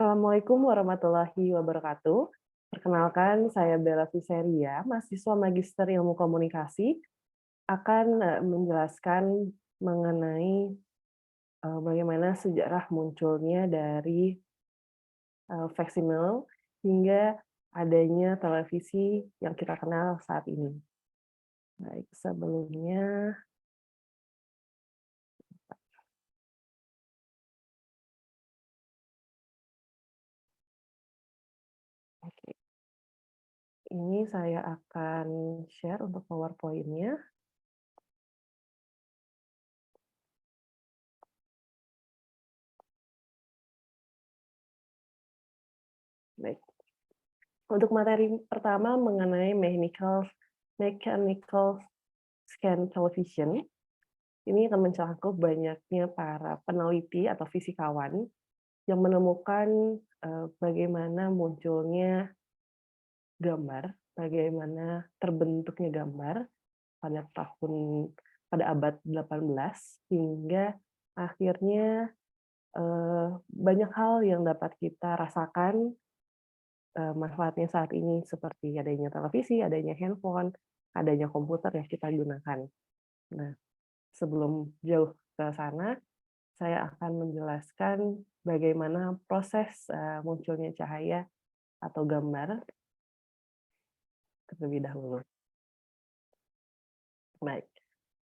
Assalamualaikum warahmatullahi wabarakatuh. Perkenalkan, saya Bella Fiseria, mahasiswa Magister Ilmu Komunikasi, akan menjelaskan mengenai bagaimana sejarah munculnya dari faksimil hingga adanya televisi yang kita kenal saat ini. Baik, sebelumnya, oke, ini saya akan share untuk PowerPoint-nya. Baik, untuk materi pertama mengenai mechanical scan television, ini akan mencakup banyaknya para peneliti atau fisikawan yang menemukan bagaimana munculnya gambar, bagaimana terbentuknya gambar pada pada abad 18 hingga akhirnya banyak hal yang dapat kita rasakan manfaatnya saat ini seperti adanya televisi, adanya handphone, adanya komputer yang kita gunakan. Nah, sebelum jauh ke sana, saya akan menjelaskan bagaimana proses munculnya cahaya atau gambar terlebih dahulu. Baik,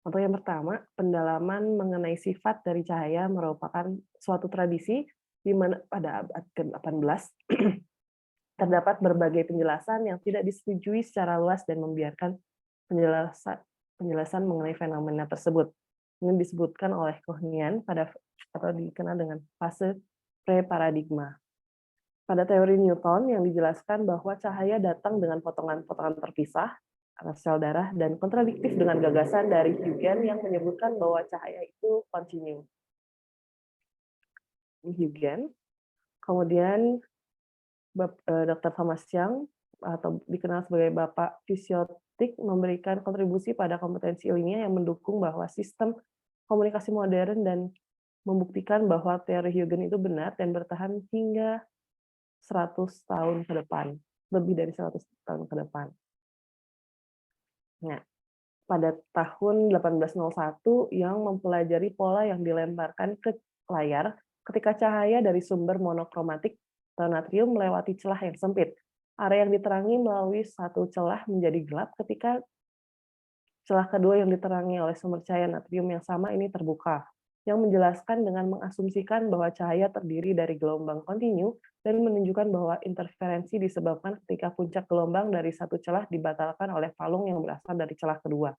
untuk yang pertama, pendalaman mengenai sifat dari cahaya merupakan suatu tradisi di mana pada abad ke-18 terdapat berbagai penjelasan yang tidak disetujui secara luas dan membiarkan penjelasan mengenai fenomena tersebut. Ini disebutkan oleh Kohnian atau dikenal dengan fase pre-paradigma. Pada teori Newton yang dijelaskan bahwa cahaya datang dengan potongan-potongan terpisah atau sel darah dan kontradiktif dengan gagasan dari Huygens yang menyebutkan bahwa cahaya itu kontinu. Huygens. Kemudian Dr. Thomas Young atau dikenal sebagai Bapak Fisiotik memberikan kontribusi pada kompetensi ilmiah yang mendukung bahwa sistem komunikasi modern dan membuktikan bahwa teori Huygens itu benar dan bertahan hingga 100 tahun ke depan, lebih dari 100 tahun ke depan. Nah, pada tahun 1801 yang mempelajari pola yang dilemparkan ke layar ketika cahaya dari sumber monokromatik natrium melewati celah yang sempit. Area yang diterangi melalui satu celah menjadi gelap ketika celah kedua yang diterangi oleh sumber cahaya natrium yang sama ini terbuka, yang menjelaskan dengan mengasumsikan bahwa cahaya terdiri dari gelombang kontinu dan menunjukkan bahwa interferensi disebabkan ketika puncak gelombang dari satu celah dibatalkan oleh palung yang berasal dari celah kedua.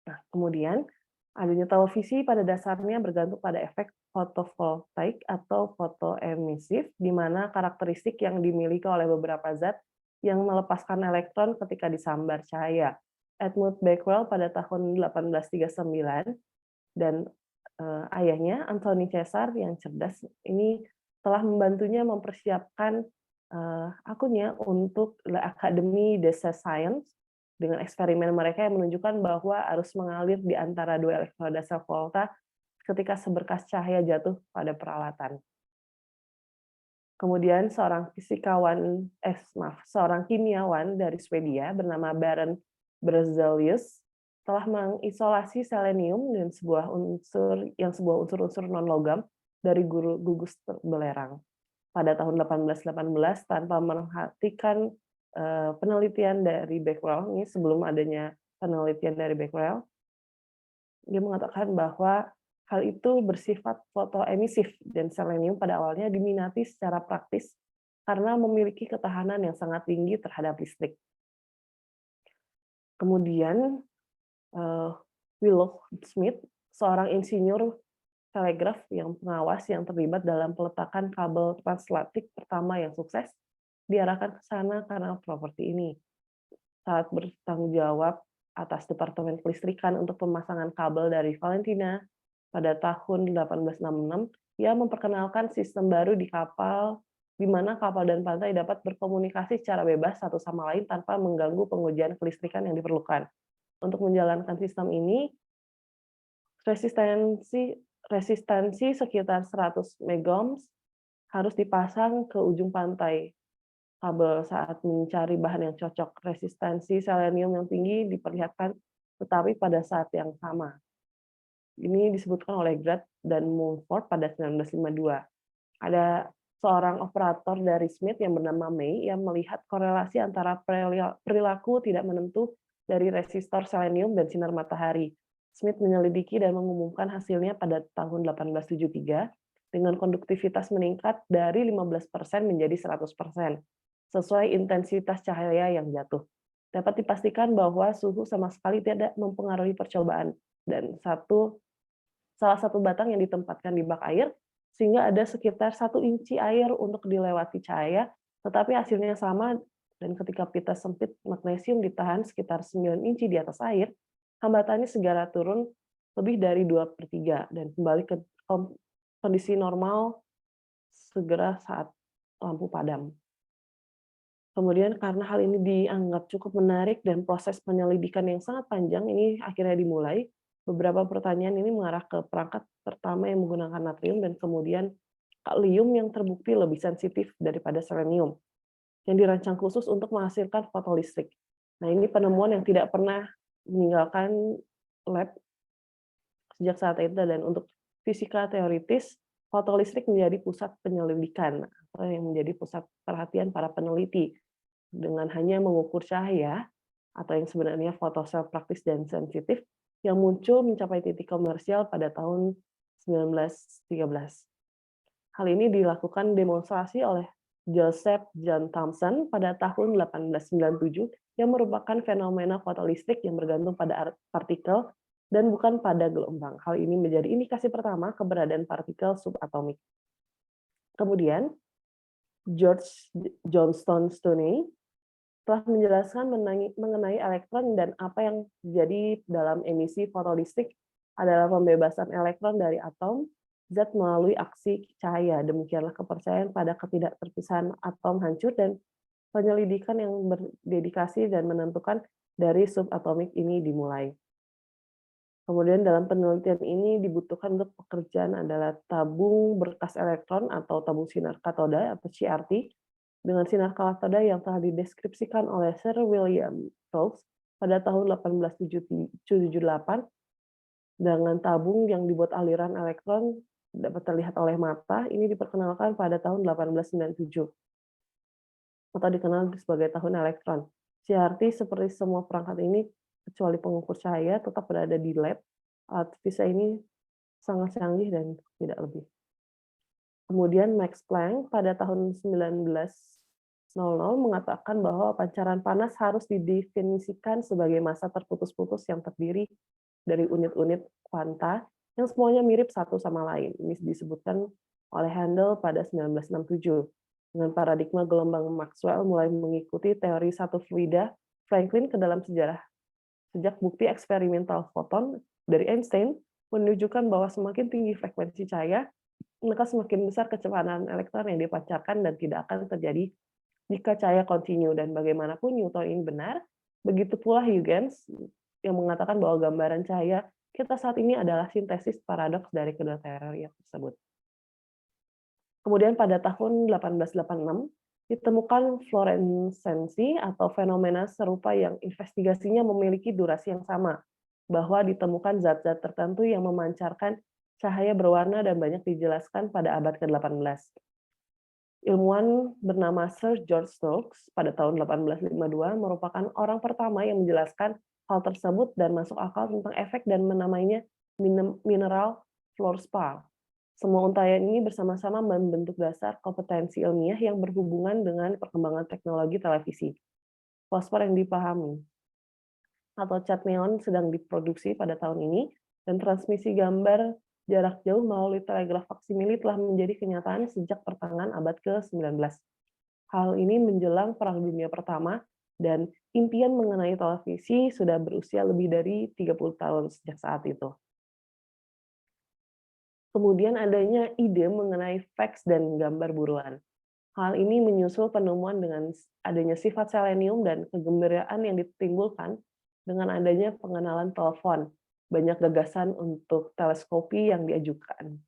Nah, kemudian adanya televisi pada dasarnya bergantung pada efek fotovoltaik atau fotoemisif, di mana karakteristik yang dimiliki oleh beberapa zat yang melepaskan elektron ketika disambar cahaya. Edmund Becquerel pada tahun 1839 dan ayahnya Anthony Cesar yang cerdas ini telah membantunya mempersiapkan akunnya untuk La Académie des Sciences dengan eksperimen mereka yang menunjukkan bahwa arus mengalir di antara dua elektroda sel volta ketika seberkas cahaya jatuh pada peralatan. Kemudian seorang kimiawan dari Swedia bernama Baron Berzelius telah mengisolasi selenium dan sebuah unsur non-logam dari gugus belerang. Pada tahun 1818 tanpa memperhatikan penelitian dari Becquerel, ini sebelum adanya penelitian dari Becquerel, dia mengatakan bahwa hal itu bersifat fotoemisif dan selenium pada awalnya diminati secara praktis karena memiliki ketahanan yang sangat tinggi terhadap listrik. Kemudian Willow Smith, seorang insinyur telegraf yang pengawas yang terlibat dalam peletakan kabel transatlantik pertama yang sukses, diarahkan ke sana karena properti ini. Saat bertanggung jawab atas Departemen Kelistrikan untuk pemasangan kabel dari Valentina pada tahun 1866, ia memperkenalkan sistem baru di kapal, di mana kapal dan pantai dapat berkomunikasi secara bebas satu sama lain tanpa mengganggu pengujian kelistrikan yang diperlukan. Untuk menjalankan sistem ini, resistensi resistansi sekitar 100 megohms harus dipasang ke ujung pantai kabel saat mencari bahan yang cocok. Resistansi selenium yang tinggi diperlihatkan tetapi pada saat yang sama. Ini disebutkan oleh Grad dan Mumford pada 1952. Ada seorang operator dari Smith yang bernama May yang melihat korelasi antara perilaku tidak menentu dari resistor selenium dan sinar matahari. Smith menyelidiki dan mengumumkan hasilnya pada tahun 1873 dengan konduktivitas meningkat dari 15% menjadi 100%, sesuai intensitas cahaya yang jatuh. Dapat dipastikan bahwa suhu sama sekali tidak mempengaruhi percobaan, dan salah satu batang yang ditempatkan di bak air, sehingga ada sekitar 1 inci air untuk dilewati cahaya, tetapi hasilnya sama, dan ketika pita sempit magnesium ditahan sekitar 9 inci di atas air, hambatannya segera turun lebih dari 2/3 dan kembali ke kondisi normal segera saat lampu padam. Kemudian karena hal ini dianggap cukup menarik dan proses penyelidikan yang sangat panjang ini akhirnya dimulai, beberapa pertanyaan ini mengarah ke perangkat pertama yang menggunakan natrium dan kemudian kalium yang terbukti lebih sensitif daripada selenium, yang dirancang khusus untuk menghasilkan fotolistrik. Nah, ini penemuan yang tidak pernah meninggalkan lab sejak saat itu, dan untuk fisika teoritis, fotolistrik menjadi pusat penyelidikan atau yang menjadi pusat perhatian para peneliti dengan hanya mengukur cahaya atau yang sebenarnya fotosel praktis dan sensitif yang muncul mencapai titik komersial pada tahun 1913. Hal ini dilakukan demonstrasi oleh Joseph John Thomson pada tahun 1897 yang merupakan fenomena fotolistrik yang bergantung pada partikel dan bukan pada gelombang. Hal ini menjadi indikasi pertama keberadaan partikel subatomik. Kemudian, George Johnstone Stoney telah menjelaskan mengenai elektron dan apa yang terjadi dalam emisi fotolistrik adalah pembebasan elektron dari atom zat melalui aksi cahaya. Demikianlah kepercayaan pada ketidakterpisahan atom hancur dan penyelidikan yang berdedikasi dan menentukan dari subatomik ini dimulai. Kemudian dalam penelitian ini dibutuhkan untuk pekerjaan adalah tabung berkas elektron atau tabung sinar katoda atau CRT dengan sinar katoda yang telah dideskripsikan oleh Sir William Crookes pada tahun 1878 dengan tabung yang dibuat aliran elektron dapat terlihat oleh mata. Ini diperkenalkan pada tahun 1897 atau dikenal sebagai tahun elektron. CRT seperti semua perangkat ini kecuali pengukur cahaya tetap berada di lab. Alat visa ini sangat canggih dan tidak lebih. Kemudian Max Planck pada tahun 1900 mengatakan bahwa pancaran panas harus didefinisikan sebagai massa terputus-putus yang terdiri dari unit-unit kuanta yang semuanya mirip satu sama lain. Ini disebutkan oleh Handel pada 1967. Dengan paradigma gelombang Maxwell mulai mengikuti teori satu fluida Franklin ke dalam sejarah. Sejak bukti eksperimental foton dari Einstein menunjukkan bahwa semakin tinggi frekuensi cahaya, maka semakin besar kecepatan elektron yang dipancarkan dan tidak akan terjadi jika cahaya kontinu. Dan bagaimanapun Newton ini benar, begitu pula Huygens yang mengatakan bahwa gambaran cahaya kita saat ini adalah sintesis paradoks dari kedua teori tersebut. Kemudian pada tahun 1886 ditemukan fluoresensi atau fenomena serupa yang investigasinya memiliki durasi yang sama, bahwa ditemukan zat-zat tertentu yang memancarkan cahaya berwarna dan banyak dijelaskan pada abad ke-18. Ilmuwan bernama Sir George Stokes pada tahun 1852 merupakan orang pertama yang menjelaskan hal tersebut dan masuk akal tentang efek dan menamainya mineral fluorspar. Semua untaian ini bersama-sama membentuk dasar kompetensi ilmiah yang berhubungan dengan perkembangan teknologi televisi. Fosfor yang dipahami atau cat neon sedang diproduksi pada tahun ini, dan transmisi gambar jarak jauh melalui telegraf faksimili telah menjadi kenyataan sejak pertengahan abad ke-19. Hal ini menjelang Perang Dunia Pertama, dan impian mengenai televisi sudah berusia lebih dari 30 tahun sejak saat itu. Kemudian adanya ide mengenai fax dan gambar buruan. Hal ini menyusul penemuan dengan adanya sifat selenium dan kegembiraan yang ditimbulkan dengan adanya pengenalan telepon. banyak gagasan untuk teleskopi yang diajukan.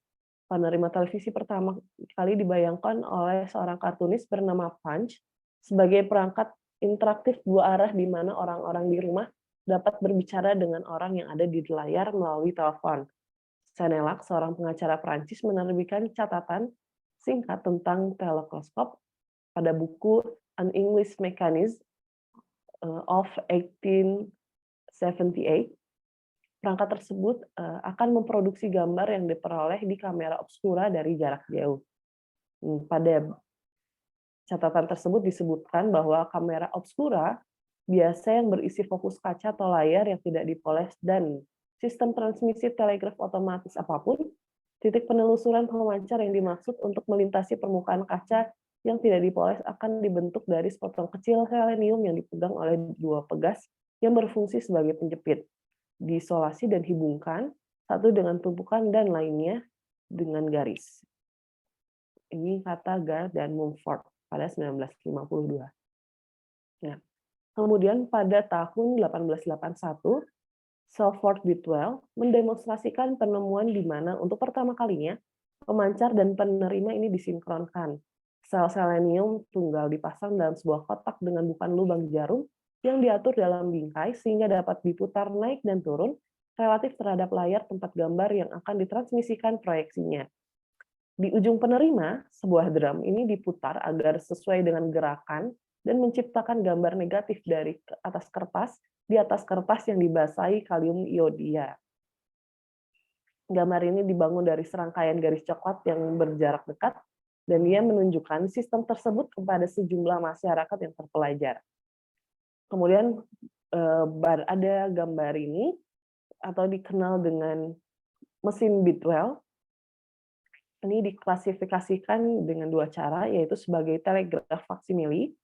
Penerima televisi pertama kali dibayangkan oleh seorang kartunis bernama Punch sebagai perangkat interaktif dua arah di mana orang-orang di rumah dapat berbicara dengan orang yang ada di layar melalui telepon. Senelak, seorang pengacara Prancis, menerbitkan catatan singkat tentang teleskop pada buku An English Mechanism of 1878. Perangkat tersebut akan memproduksi gambar yang diperoleh di kamera obskura dari jarak jauh. Pada catatan tersebut disebutkan bahwa kamera obskura biasa yang berisi fokus kaca atau layar yang tidak dipoles dan sistem transmisi telegraf otomatis apapun, titik penelusuran pemancar yang dimaksud untuk melintasi permukaan kaca yang tidak dipoles akan dibentuk dari sepotong kecil selenium yang dipegang oleh dua pegas yang berfungsi sebagai penjepit, diisolasi dan hubungkan satu dengan tumpukan dan lainnya dengan garis. Ini kata Gard dan Mumford pada 1952. Nah, kemudian pada tahun 1881, Salford Whitwell mendemonstrasikan penemuan di mana untuk pertama kalinya pemancar dan penerima ini disinkronkan. Sel selenium tunggal dipasang dalam sebuah kotak dengan bukan lubang jarum yang diatur dalam bingkai sehingga dapat diputar naik dan turun relatif terhadap layar tempat gambar yang akan ditransmisikan proyeksinya. Di ujung penerima, sebuah drum ini diputar agar sesuai dengan gerakan dan menciptakan gambar negatif dari atas kertas di atas kertas yang dibasahi kalium iodia. Gambar ini dibangun dari serangkaian garis coklat yang berjarak dekat, dan dia menunjukkan sistem tersebut kepada sejumlah masyarakat yang terpelajar. Kemudian ada gambar ini, atau dikenal dengan mesin Bidwell. Ini diklasifikasikan dengan dua cara, yaitu sebagai telegraf faksimili.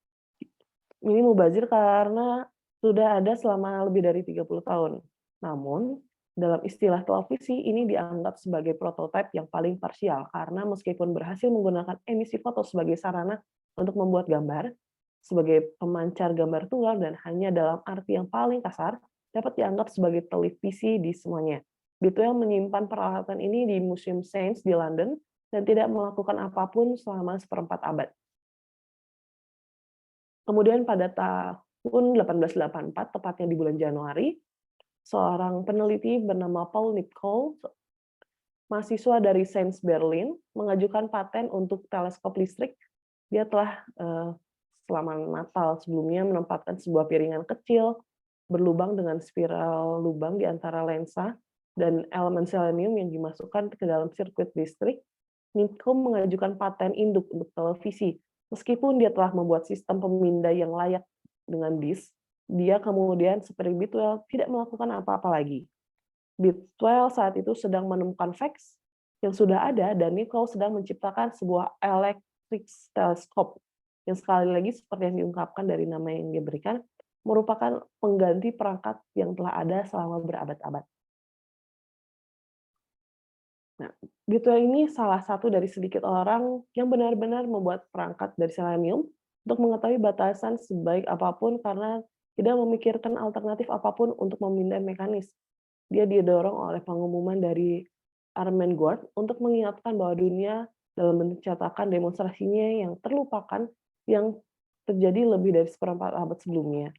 Ini mubazir karena sudah ada selama lebih dari 30 tahun. Namun, dalam istilah televisi, ini dianggap sebagai prototipe yang paling parsial, karena meskipun berhasil menggunakan emisi foto sebagai sarana untuk membuat gambar, sebagai pemancar gambar tunggal dan hanya dalam arti yang paling kasar, dapat dianggap sebagai televisi di semuanya. Bidwell menyimpan peralatan ini di Museum Sains di London dan tidak melakukan apapun selama seperempat abad. Kemudian pada tahun 1884, tepatnya di bulan Januari, seorang peneliti bernama Paul Nipkow, mahasiswa dari Sains Berlin, mengajukan paten untuk teleskop listrik. Dia telah selama Natal sebelumnya menempatkan sebuah piringan kecil berlubang dengan spiral lubang di antara lensa dan elemen selenium yang dimasukkan ke dalam sirkuit listrik. Nipkow mengajukan paten induk untuk televisi. Meskipun dia telah membuat sistem pemindai yang layak dengan disk, dia kemudian seperti Bidwell tidak melakukan apa-apa lagi. Bidwell saat itu sedang menemukan fax yang sudah ada dan Nipkow sedang menciptakan sebuah electric telescope yang sekali lagi seperti yang diungkapkan dari nama yang dia berikan, merupakan pengganti perangkat yang telah ada selama berabad-abad. Nah, Bidwell ini salah satu dari sedikit orang yang benar-benar membuat perangkat dari selenium untuk mengetahui batasan sebaik apapun karena tidak memikirkan alternatif apapun untuk memindai mekanis. Dia didorong oleh pengumuman dari Armand Gord untuk mengingatkan bahwa dunia dalam bentuk cetakan demonstrasinya yang terlupakan yang terjadi lebih dari seperempat abad sebelumnya.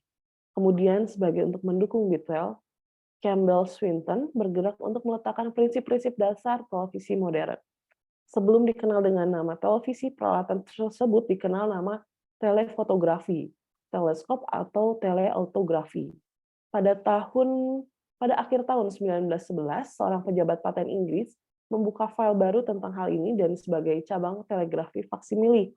Kemudian sebagai untuk mendukung Bidwell, Campbell Swinton bergerak untuk meletakkan prinsip-prinsip dasar televisi modern. Sebelum dikenal dengan nama televisi, peralatan tersebut dikenal nama telefotografi, teleskop atau teleautografi. Pada akhir tahun 1911, seorang pejabat paten Inggris membuka file baru tentang hal ini dan sebagai cabang telegrafi faksimili.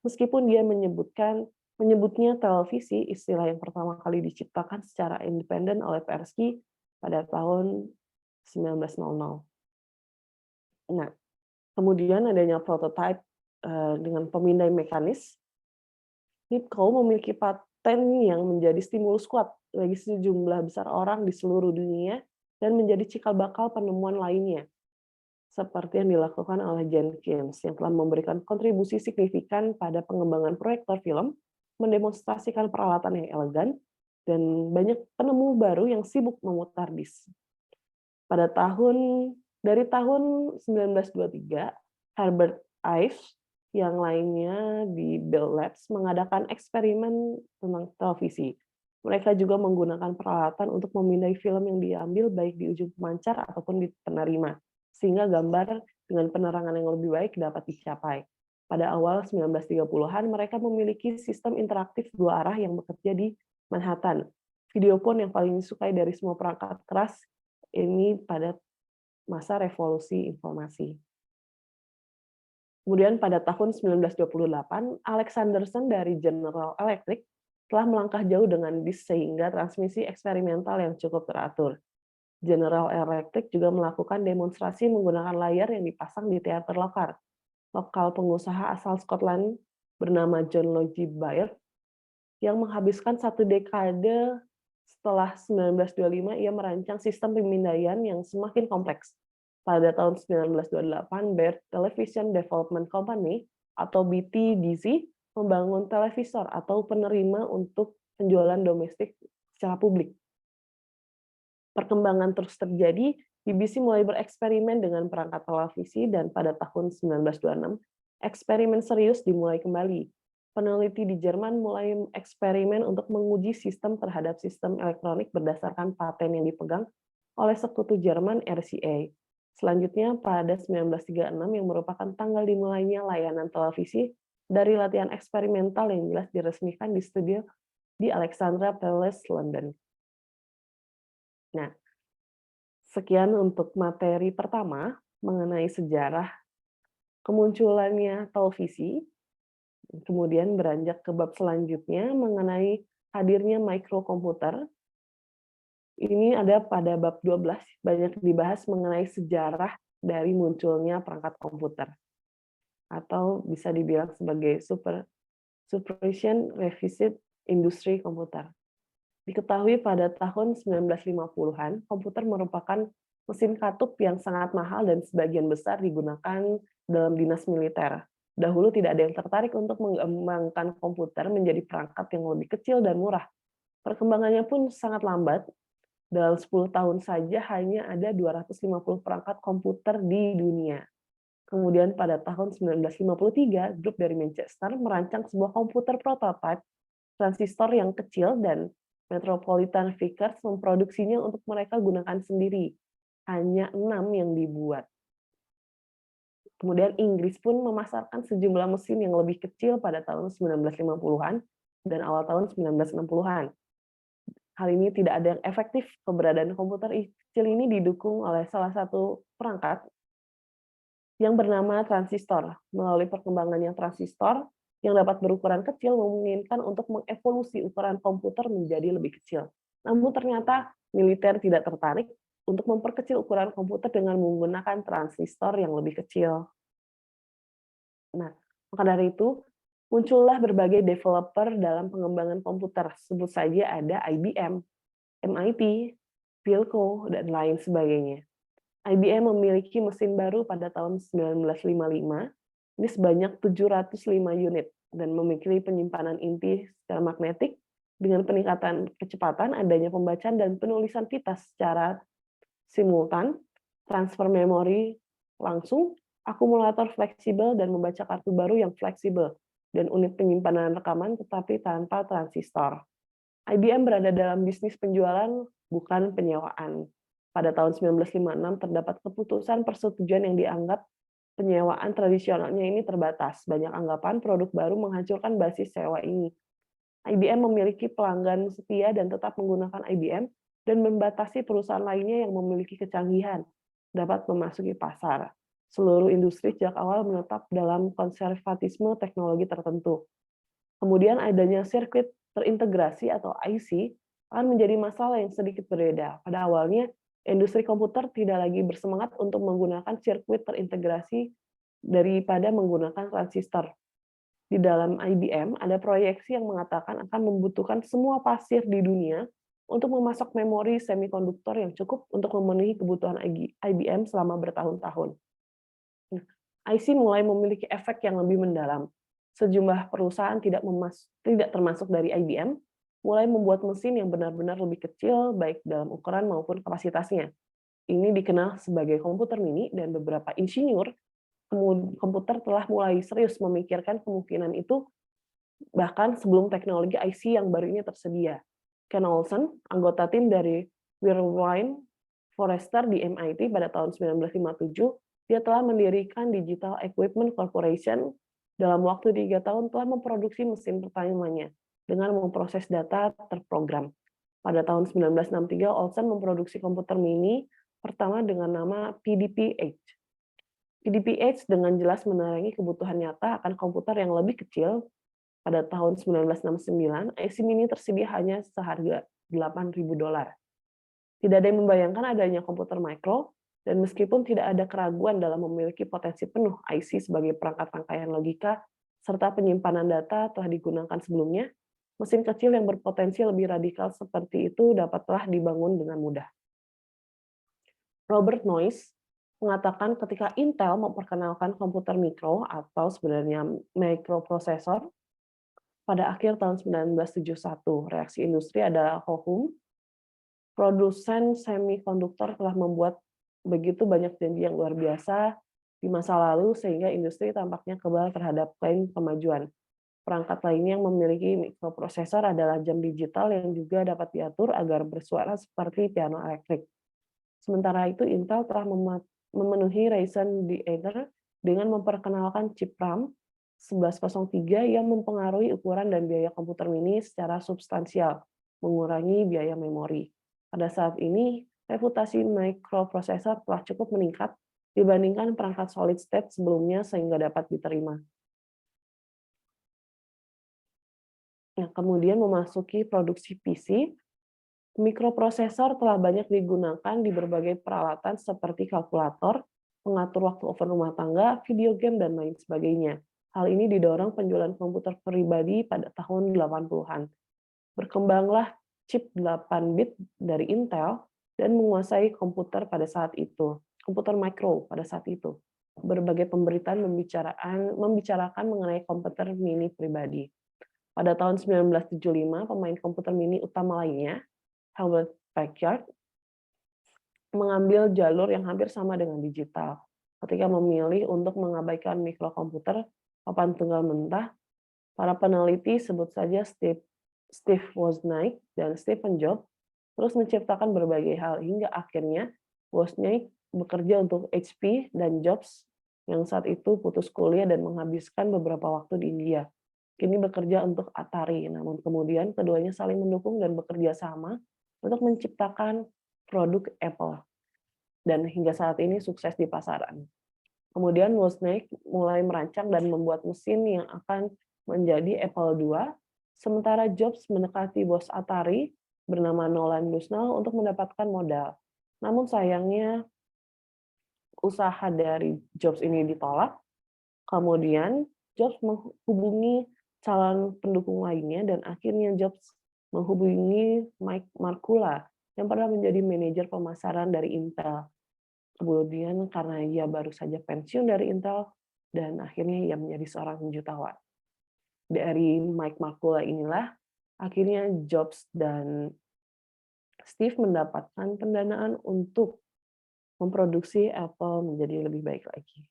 Meskipun dia menyebutnya televisi, istilah yang pertama kali diciptakan secara independen oleh Persky pada tahun 1900. Nah, kemudian adanya prototipe dengan pemindai mekanis. Nipkow memiliki paten yang menjadi stimulus kuat bagi sejumlah besar orang di seluruh dunia dan menjadi cikal bakal penemuan lainnya, seperti yang dilakukan oleh Jenkins yang telah memberikan kontribusi signifikan pada pengembangan proyektor film, mendemonstrasikan peralatan yang elegan, dan banyak penemu baru yang sibuk memutar disk. Pada dari tahun 1923, Herbert Ives yang lainnya di Bell Labs mengadakan eksperimen tentang televisi. Mereka juga menggunakan peralatan untuk memindai film yang diambil baik di ujung pemancar ataupun di penerima, sehingga gambar dengan penerangan yang lebih baik dapat dicapai. Pada awal 1930-an, mereka memiliki sistem interaktif dua arah yang bekerja di Manhattan. Videophone yang paling disukai dari semua perangkat keras ini pada masa revolusi informasi. Kemudian pada tahun 1928, Alexanderson dari General Electric telah melangkah jauh dengan disk sehingga transmisi eksperimental yang cukup teratur. General Electric juga melakukan demonstrasi menggunakan layar yang dipasang di teater lokal pengusaha asal Scotland bernama John Logie Baird yang menghabiskan satu dekade. Setelah 1925, ia merancang sistem pemindaian yang semakin kompleks. Pada tahun 1928, Baird Television Development Company atau BTDC membangun televisor atau penerima untuk penjualan domestik secara publik. Perkembangan terus terjadi, BBC mulai bereksperimen dengan perangkat televisi dan pada tahun 1926, eksperimen serius dimulai kembali. Peneliti di Jerman mulai eksperimen untuk menguji sistem terhadap sistem elektronik berdasarkan paten yang dipegang oleh sekutu Jerman RCA. Selanjutnya, pada 1936 yang merupakan tanggal dimulainya layanan televisi dari latihan eksperimental yang jelas diresmikan di studio di Alexandra Palace, London. Nah, sekian untuk materi pertama mengenai sejarah kemunculannya televisi. Kemudian beranjak ke bab selanjutnya mengenai hadirnya mikrokomputer. Ini ada pada bab 12, banyak dibahas mengenai sejarah dari munculnya perangkat komputer. Atau bisa dibilang sebagai supervision revisit industri komputer. Diketahui pada tahun 1950-an, komputer merupakan mesin katup yang sangat mahal dan sebagian besar digunakan dalam dinas militer. Dahulu tidak ada yang tertarik untuk mengembangkan komputer menjadi perangkat yang lebih kecil dan murah. Perkembangannya pun sangat lambat. Dalam 10 tahun saja hanya ada 250 perangkat komputer di dunia. Kemudian pada tahun 1953, grup dari Manchester merancang sebuah komputer prototipe transistor yang kecil dan Metropolitan Vickers memproduksinya untuk mereka gunakan sendiri. Hanya 6 yang dibuat. Kemudian Inggris pun memasarkan sejumlah mesin yang lebih kecil pada tahun 1950-an dan awal tahun 1960-an. Hal ini tidak ada yang efektif. Keberadaan komputer kecil ini didukung oleh salah satu perangkat yang bernama transistor. Melalui perkembangannya transistor yang dapat berukuran kecil memungkinkan untuk mengevolusi ukuran komputer menjadi lebih kecil. Namun ternyata militer tidak tertarik untuk memperkecil ukuran komputer dengan menggunakan transistor yang lebih kecil. Nah, maka dari itu, muncullah berbagai developer dalam pengembangan komputer. Sebut saja ada IBM, MIT, Philco, dan lain sebagainya. IBM memiliki mesin baru pada tahun 1955, ini sebanyak 705 unit, dan memiliki penyimpanan inti secara magnetik dengan peningkatan kecepatan, adanya pembacaan dan penulisan pita secara simultan, transfer memori langsung, akumulator fleksibel, dan membaca kartu baru yang fleksibel, dan unit penyimpanan rekaman tetapi tanpa transistor. IBM berada dalam bisnis penjualan, bukan penyewaan. Pada tahun 1956 terdapat keputusan persetujuan yang dianggap penyewaan tradisionalnya ini terbatas. Banyak anggapan produk baru menghancurkan basis sewa ini. IBM memiliki pelanggan setia dan tetap menggunakan IBM dan membatasi perusahaan lainnya yang memiliki kecanggihan dapat memasuki pasar. Seluruh industri sejak awal menetap dalam konservatisme teknologi tertentu. Kemudian adanya sirkuit terintegrasi atau IC akan menjadi masalah yang sedikit berbeda. Pada awalnya, industri komputer tidak lagi bersemangat untuk menggunakan sirkuit terintegrasi daripada menggunakan transistor. Di dalam IBM, ada proyeksi yang mengatakan akan membutuhkan semua pasir di dunia untuk memasok memori semikonduktor yang cukup untuk memenuhi kebutuhan IBM selama bertahun-tahun. IC mulai memiliki efek yang lebih mendalam. Sejumlah perusahaan tidak termasuk dari IBM mulai membuat mesin yang benar-benar lebih kecil, baik dalam ukuran maupun kapasitasnya. ini dikenal sebagai komputer mini dan beberapa insinyur komputer telah mulai serius memikirkan kemungkinan itu bahkan sebelum teknologi IC yang baru ini tersedia. Ken Olsen, anggota tim dari Wirvine Forrester di MIT pada tahun 1957, dia telah mendirikan Digital Equipment Corporation. Dalam waktu 3 tahun telah memproduksi mesin pertamanya dengan memproses data terprogram. Pada tahun 1963, Olsen memproduksi komputer mini pertama dengan nama PDP-H. PDP-H dengan jelas menerangi kebutuhan nyata akan komputer yang lebih kecil. Pada tahun 1969, IC mini tersedia hanya seharga $8.000. Tidak ada yang membayangkan adanya komputer mikro, dan meskipun tidak ada keraguan dalam memiliki potensi penuh, IC sebagai perangkat rangkaian logika serta penyimpanan data telah digunakan sebelumnya, mesin kecil yang berpotensi lebih radikal seperti itu dapatlah dibangun dengan mudah. Robert Noyce mengatakan ketika Intel memperkenalkan komputer mikro atau sebenarnya microprocessor pada akhir tahun 1971, reaksi industri adalah "Hohum, produsen semikonduktor telah membuat begitu banyak janji yang luar biasa di masa lalu sehingga industri tampaknya kebal terhadap klaim kemajuan." Perangkat lainnya yang memiliki mikroprosesor adalah jam digital yang juga dapat diatur agar bersuara seperti piano elektrik. Sementara itu, Intel telah memenuhi Ryzen Theater dengan memperkenalkan chip RAM 1103 yang mempengaruhi ukuran dan biaya komputer mini secara substansial, mengurangi biaya memori. Pada saat ini, reputasi mikroprosesor telah cukup meningkat dibandingkan perangkat solid state sebelumnya sehingga dapat diterima. Nah, kemudian memasuki produksi PC, mikroprosesor telah banyak digunakan di berbagai peralatan seperti kalkulator, pengatur waktu oven rumah tangga, video game, dan lain sebagainya. Hal ini didorong penjualan komputer pribadi pada tahun 80-an. Berkembanglah chip 8-bit dari Intel dan menguasai komputer pada saat itu, komputer mikro pada saat itu. Berbagai pemberitaan membicarakan mengenai komputer mini pribadi. Pada tahun 1975, pemain komputer mini utama lainnya, Hewlett Packard, mengambil jalur yang hampir sama dengan digital. Ketika memilih untuk mengabaikan mikrokomputer papan tunggal mentah, para peneliti sebut saja Steve Wozniak dan Stephen Jobs terus menciptakan berbagai hal hingga akhirnya Wozniak bekerja untuk HP dan Jobs yang saat itu putus kuliah dan menghabiskan beberapa waktu di India. Kini bekerja untuk Atari, namun kemudian keduanya saling mendukung dan bekerja sama untuk menciptakan produk Apple. Dan hingga saat ini sukses di pasaran. Kemudian Wozniak mulai merancang dan membuat mesin yang akan menjadi Apple II, sementara Jobs mendekati bos Atari bernama Nolan Bushnell untuk mendapatkan modal. Namun sayangnya usaha dari Jobs ini ditolak. Kemudian Jobs menghubungi calon pendukung lainnya dan akhirnya Jobs menghubungi Mike Markkula yang pernah menjadi manajer pemasaran dari Intel. Kemudian karena ia baru saja pensiun dari Intel dan akhirnya ia menjadi seorang jutawan. Dari Mike Markkula inilah akhirnya Jobs dan Steve mendapatkan pendanaan untuk memproduksi Apple menjadi lebih baik lagi.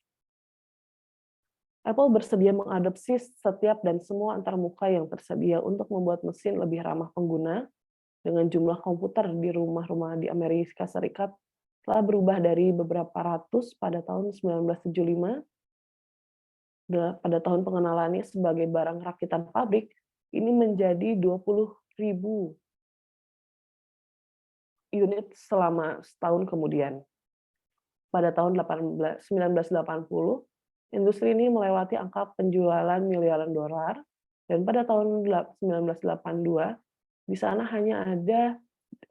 Apple bersedia mengadopsi setiap dan semua antarmuka yang tersedia untuk membuat mesin lebih ramah pengguna, dengan jumlah komputer di rumah-rumah di Amerika Serikat telah berubah dari beberapa ratus pada tahun 1975, pada tahun pengenalannya sebagai barang rakitan pabrik, ini menjadi 20.000 unit selama setahun kemudian. Pada tahun 1980, industri ini melewati angka penjualan miliaran dolar, dan pada tahun 1982, di sana hanya ada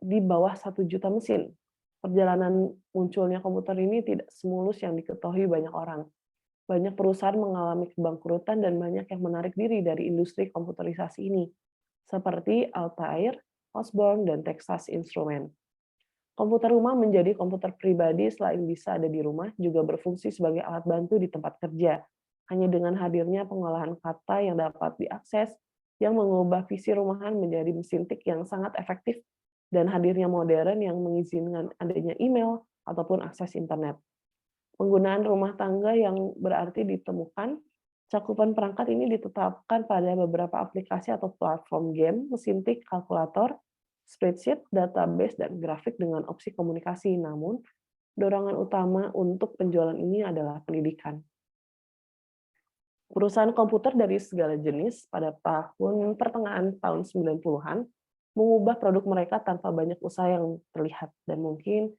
di bawah 1 juta mesin. Perjalanan munculnya komputer ini tidak semulus yang diketahui banyak orang. Banyak perusahaan mengalami kebangkrutan dan banyak yang menarik diri dari industri komputerisasi ini, seperti Altair, Osborne, dan Texas Instruments. Komputer rumah menjadi komputer pribadi selain bisa ada di rumah, juga berfungsi sebagai alat bantu di tempat kerja. Hanya dengan hadirnya pengolahan kata yang dapat diakses, yang mengubah visi rumahan menjadi mesin tik yang sangat efektif, dan hadirnya modern yang mengizinkan adanya email, ataupun akses internet. Penggunaan rumah tangga yang berarti ditemukan, cakupan perangkat ini ditetapkan pada beberapa aplikasi atau platform game, mesin tik, kalkulator, spreadsheet, database, dan grafik dengan opsi komunikasi. Namun, dorongan utama untuk penjualan ini adalah pendidikan. Perusahaan komputer dari segala jenis pada pertengahan tahun 90-an mengubah produk mereka tanpa banyak usaha yang terlihat, dan mungkin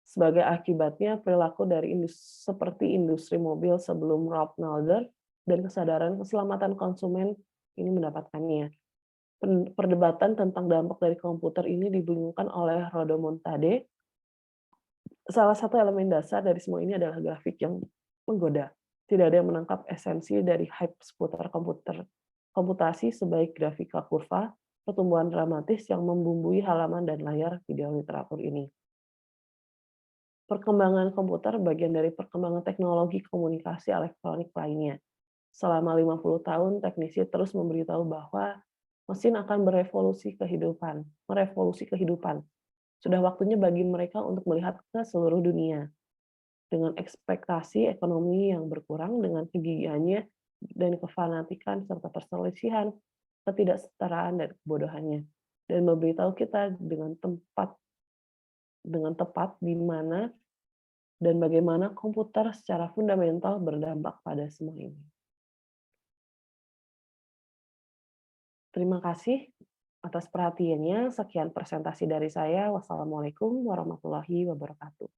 sebagai akibatnya perilaku dari seperti industri mobil sebelum Rob Nalder dan kesadaran keselamatan konsumen ini mendapatkannya. Perdebatan tentang dampak dari komputer ini dibingungkan oleh Rodo Montade. Salah satu elemen dasar dari semua ini adalah grafik yang menggoda. Tidak ada yang menangkap esensi dari hype seputar komputasi sebaik grafika kurva, pertumbuhan dramatis yang membumbui halaman dan layar video literatur ini. Perkembangan komputer bagian dari perkembangan teknologi komunikasi elektronik lainnya. Selama 50 tahun, teknisi terus memberitahu bahwa mesin akan merevolusi kehidupan. Sudah waktunya bagi mereka untuk melihat ke seluruh dunia. Dengan ekspektasi ekonomi yang berkurang, dengan kegigihannya dan kefanatikan serta perselisihan, ketidaksetaraan dan kebodohannya. Dan memberitahu kita dengan tepat di mana dan bagaimana komputer secara fundamental berdampak pada semua ini. Terima kasih atas perhatiannya. Sekian presentasi dari saya. Wassalamualaikum warahmatullahi wabarakatuh.